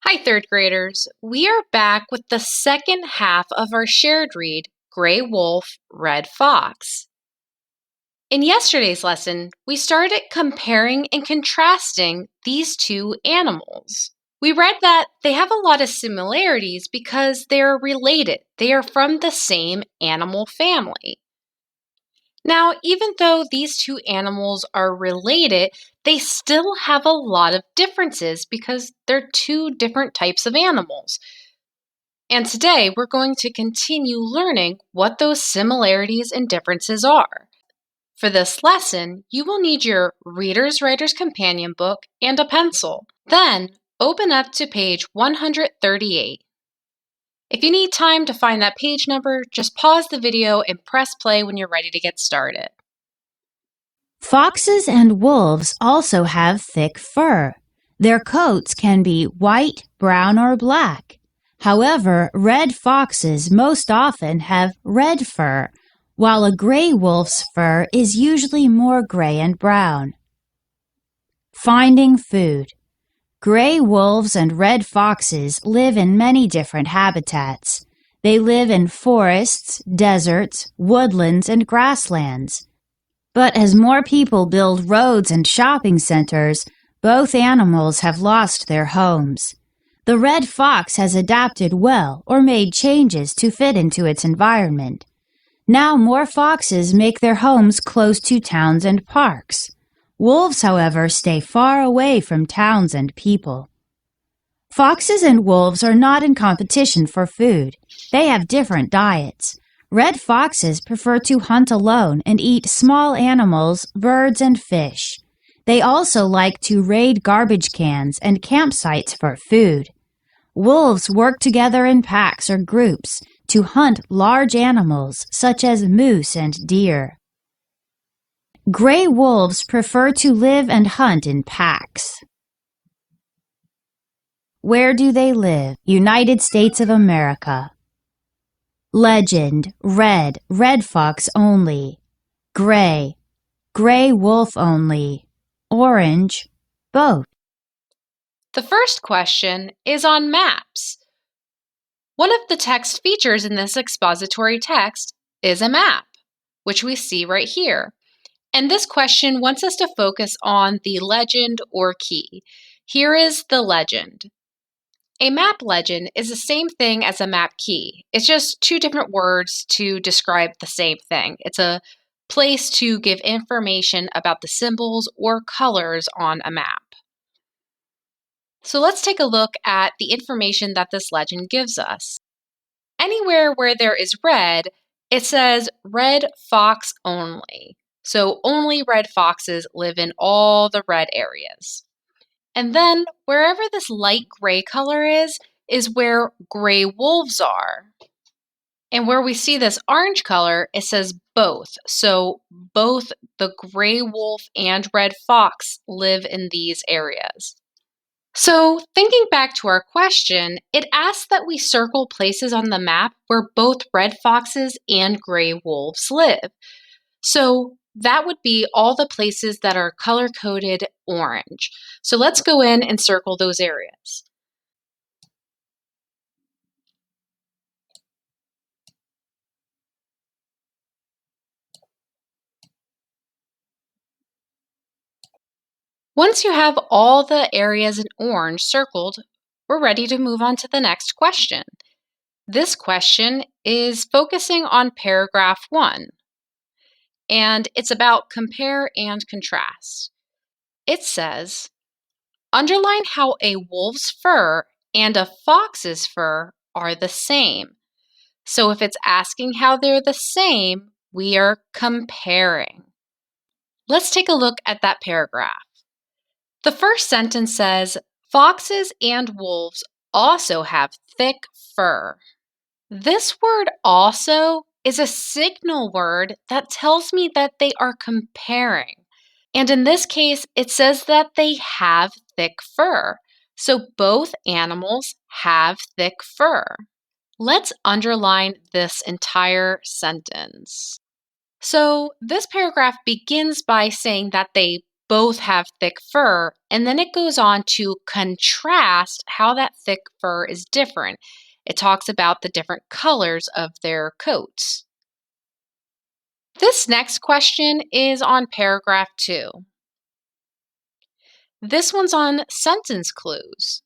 Hi, third graders. We are back with the second half of our shared read, Gray Wolf, Red Fox. In yesterday's lesson, we started comparing and contrasting these two animals. We read that they have a lot of similarities because they are related. They are from the same animal family. Now, even though these two animals are related, they still have a lot of differences because they're two different types of animals. And today we're going to continue learning what those similarities and differences are. For this lesson, you will need your Reader's Writer's Companion book and a pencil. Then, open up to page 138. If you need time to find that page number, just pause the video and press play when you're ready to get started. Foxes and wolves also have thick fur. Their coats can be white, brown, or black. However, red foxes most often have red fur, while a gray wolf's fur is usually more gray and brown. Finding food. Gray wolves and red foxes live in many different habitats. They live in forests, deserts, woodlands, and grasslands. But as more people build roads and shopping centers, both animals have lost their homes. The red fox has adapted well or made changes to fit into its environment. Now more foxes make their homes close to towns and parks. Wolves, however, stay far away from towns and people. Foxes and wolves are not in competition for food. They have different diets. Red foxes prefer to hunt alone and eat small animals, birds, and fish. They also like to raid garbage cans and campsites for food. Wolves work together in packs or groups to hunt large animals such as moose and deer. Gray wolves prefer to live and hunt in packs. Where do they live? United States of America. Legend, red fox only. Gray wolf only. Orange, both. The first question is on maps. One of the text features in this expository text is a map, which we see right here. And this question wants us to focus on the legend or key. Here is the legend. A map legend is the same thing as a map key. It's just two different words to describe the same thing. It's a place to give information about the symbols or colors on a map. So let's take a look at the information that this legend gives us. Anywhere where there is red, it says red fox only. So only red foxes live in all the red areas. And then wherever this light gray color is where gray wolves are. And where we see this orange color, it says both. So both the gray wolf and red fox live in these areas. So thinking back to our question, it asks that we circle places on the map where both red foxes and gray wolves live. So that would be all the places that are color-coded orange. So let's go in and circle those areas. Once you have all the areas in orange circled, we're ready to move on to the next question. This question is focusing on paragraph 1, and it's about compare and contrast. It says, underline how a wolf's fur and a fox's fur are the same. So if it's asking how they're the same, we are comparing. Let's take a look at that paragraph. The first sentence says, foxes and wolves also have thick fur. This word also is a signal word that tells me that they are comparing. And in this case, it says that they have thick fur. So both animals have thick fur. Let's underline this entire sentence. So this paragraph begins by saying that they both have thick fur, and then it goes on to contrast how that thick fur is different. It talks about the different colors of their coats. This next question is on paragraph 2. This one's on sentence clues.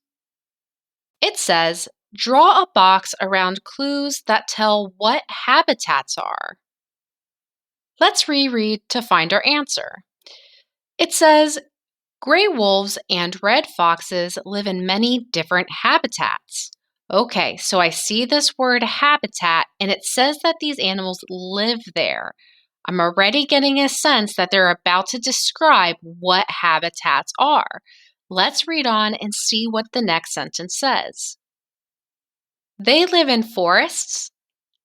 It says, draw a box around clues that tell what habitats are. Let's reread to find our answer. It says, gray wolves and red foxes live in many different habitats. Okay, so I see this word habitat, and it says that these animals live there. I'm already getting a sense that they're about to describe what habitats are. Let's read on and see what the next sentence says. They live in forests,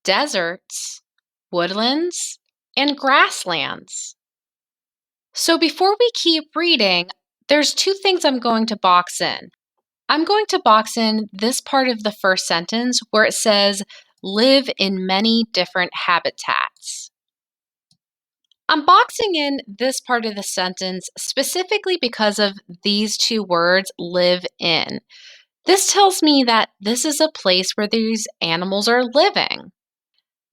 deserts, woodlands, and grasslands. So before we keep reading, there's two things I'm going to box in. I'm going to box in this part of the first sentence where it says, live in many different habitats. I'm boxing in this part of the sentence specifically because of these two words, live in. This tells me that this is a place where these animals are living.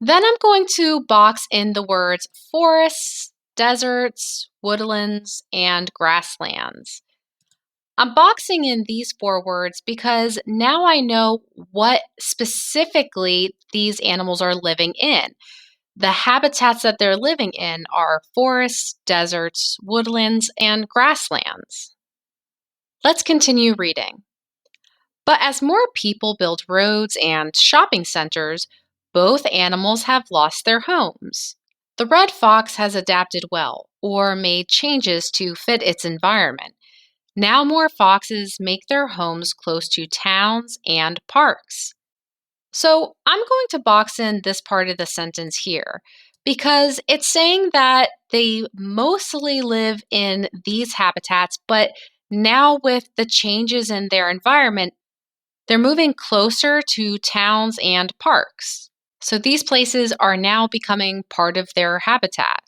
Then I'm going to box in the words forests, deserts, woodlands, and grasslands. I'm boxing in these 4 words because now I know what specifically these animals are living in. The habitats that they're living in are forests, deserts, woodlands, and grasslands. Let's continue reading. But as more people build roads and shopping centers, both animals have lost their homes. The red fox has adapted well, or made changes to fit its environment. Now more foxes make their homes close to towns and parks. So I'm going to box in this part of the sentence here because it's saying that they mostly live in these habitats, but now with the changes in their environment, they're moving closer to towns and parks. So these places are now becoming part of their habitat.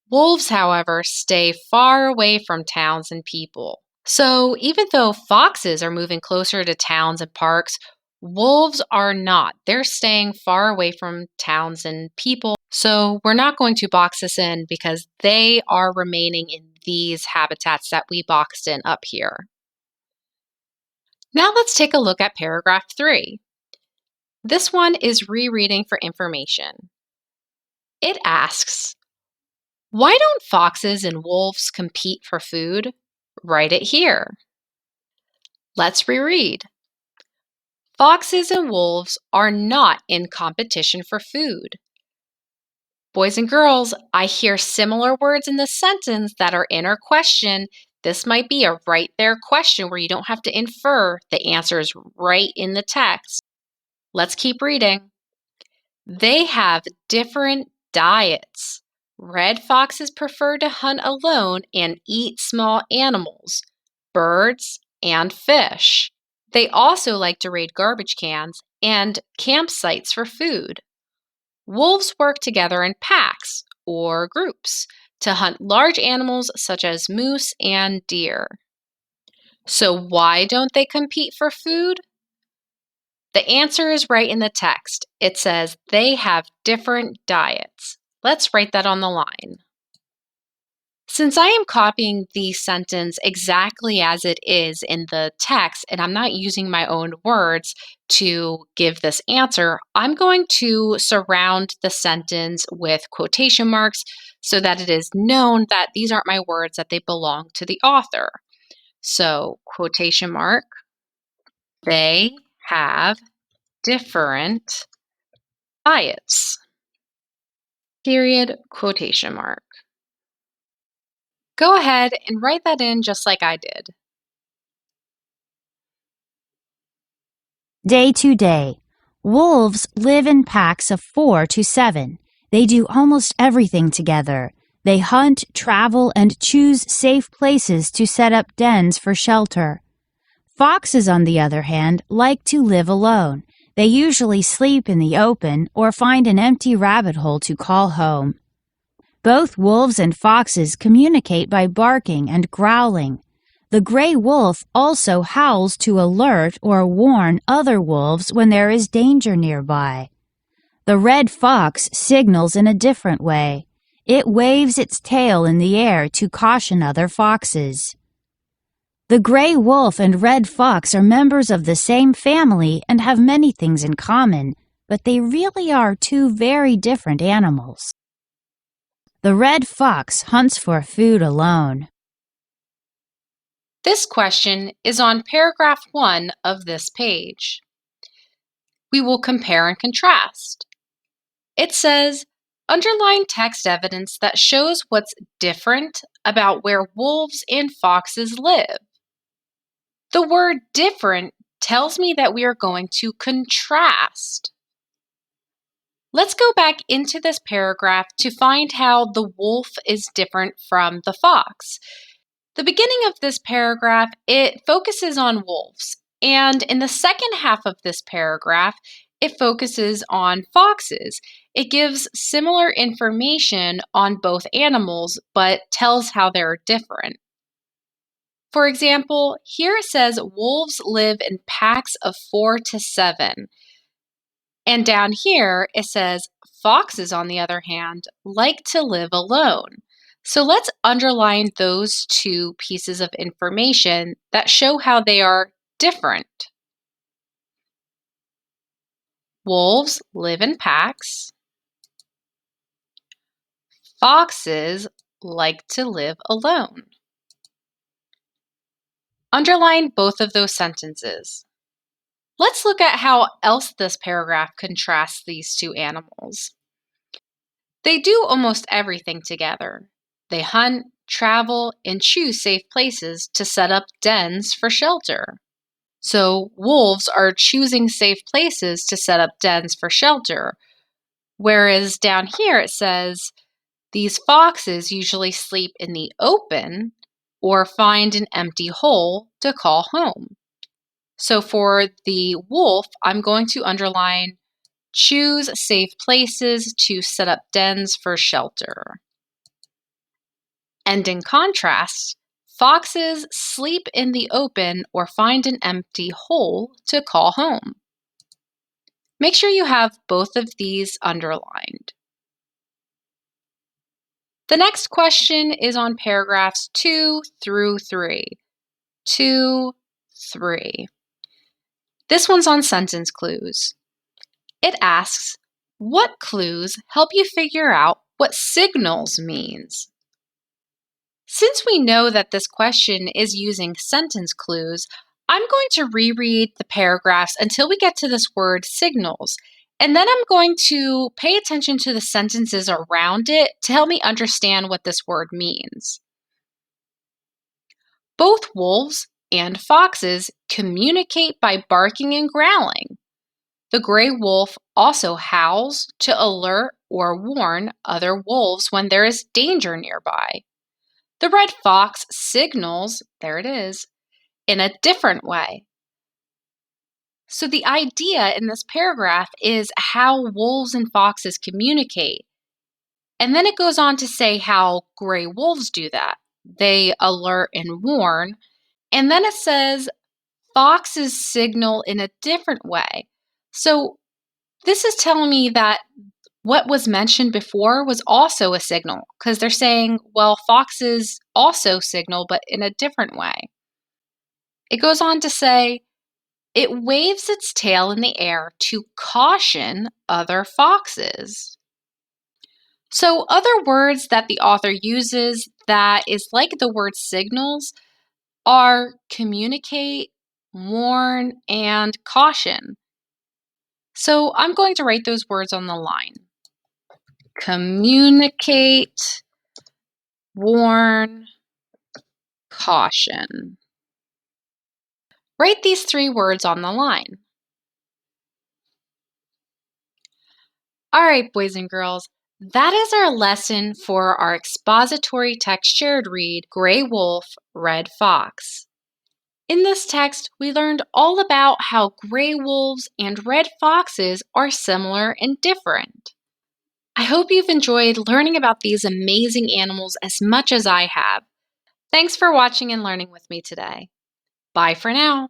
Wolves, however, stay far away from towns and people. So even though foxes are moving closer to towns and parks, wolves are not. They're staying far away from towns and people. So we're not going to box this in because they are remaining in these habitats that we boxed in up here. Now let's take a look at paragraph 3. This one is rereading for information. It asks, why don't foxes and wolves compete for food? Write it here. Let's reread. Foxes and wolves are not in competition for food. Boys and girls, I hear similar words in the sentence that are in our question. This might be a right there question where you don't have to infer. The answer is right in the text. Let's keep reading. They have different diets. Red foxes prefer to hunt alone and eat small animals, birds, and fish. They also like to raid garbage cans and campsites for food. Wolves work together in packs or groups to hunt large animals such as moose and deer. So, why don't they compete for food? The answer is right in the text. It says they have different diets. Let's write that on the line. Since I am copying the sentence exactly as it is in the text, and I'm not using my own words to give this answer, I'm going to surround the sentence with quotation marks so that it is known that these aren't my words, that they belong to the author. So, quotation mark, they have different diets. Period, quotation mark. Go ahead and write that in just like I did. Day to day. Wolves live in packs of 4 to 7. They do almost everything together. They hunt, travel, and choose safe places to set up dens for shelter. Foxes, on the other hand, like to live alone. They usually sleep in the open or find an empty rabbit hole to call home. Both wolves and foxes communicate by barking and growling. The gray wolf also howls to alert or warn other wolves when there is danger nearby. The red fox signals in a different way. It waves its tail in the air to caution other foxes. The gray wolf and red fox are members of the same family and have many things in common, but they really are two very different animals. The red fox hunts for food alone. This question is on paragraph 1 of this page. We will compare and contrast. It says, underline text evidence that shows what's different about where wolves and foxes live. The word different tells me that we are going to contrast. Let's go back into this paragraph to find how the wolf is different from the fox. The beginning of this paragraph, it focuses on wolves, and in the second half of this paragraph, it focuses on foxes. It gives similar information on both animals, but tells how they're different. For example, here it says wolves live in packs of 4 to 7. And down here, it says foxes, on the other hand, like to live alone. So let's underline those two pieces of information that show how they are different. Wolves live in packs. Foxes like to live alone. Underline both of those sentences. Let's look at how else this paragraph contrasts these two animals. They do almost everything together. They hunt, travel, and choose safe places to set up dens for shelter. So, wolves are choosing safe places to set up dens for shelter, whereas down here it says these foxes usually sleep in the open or find an empty hole to call home. So, for the wolf, I'm going to underline choose safe places to set up dens for shelter. And in contrast, foxes sleep in the open or find an empty hole to call home. Make sure you have both of these underlined. The next question is on paragraphs 2 through 3. 2, 3. This one's on sentence clues. It asks, what clues help you figure out what signals means? Since we know that this question is using sentence clues, I'm going to reread the paragraphs until we get to this word signals, and then I'm going to pay attention to the sentences around it to help me understand what this word means. Both wolves and foxes communicate by barking and growling. The gray wolf also howls to alert or warn other wolves when there is danger nearby. The red fox signals, there it is, in a different way. So the idea in this paragraph is how wolves and foxes communicate. And then it goes on to say how gray wolves do that. They alert and warn. And then it says foxes signal in a different way. So this is telling me that what was mentioned before was also a signal, because they're saying, well, foxes also signal, but in a different way. It goes on to say, it waves its tail in the air to caution other foxes. So, other words that the author uses that is like the word signals are communicate, warn, and caution. So, I'm going to write those words on the line. Communicate, warn, caution. Write these three words on the line. All right, boys and girls, that is our lesson for our expository text shared read, Gray Wolf, Red Fox. In this text, we learned all about how gray wolves and red foxes are similar and different. I hope you've enjoyed learning about these amazing animals as much as I have. Thanks for watching and learning with me today. Bye for now.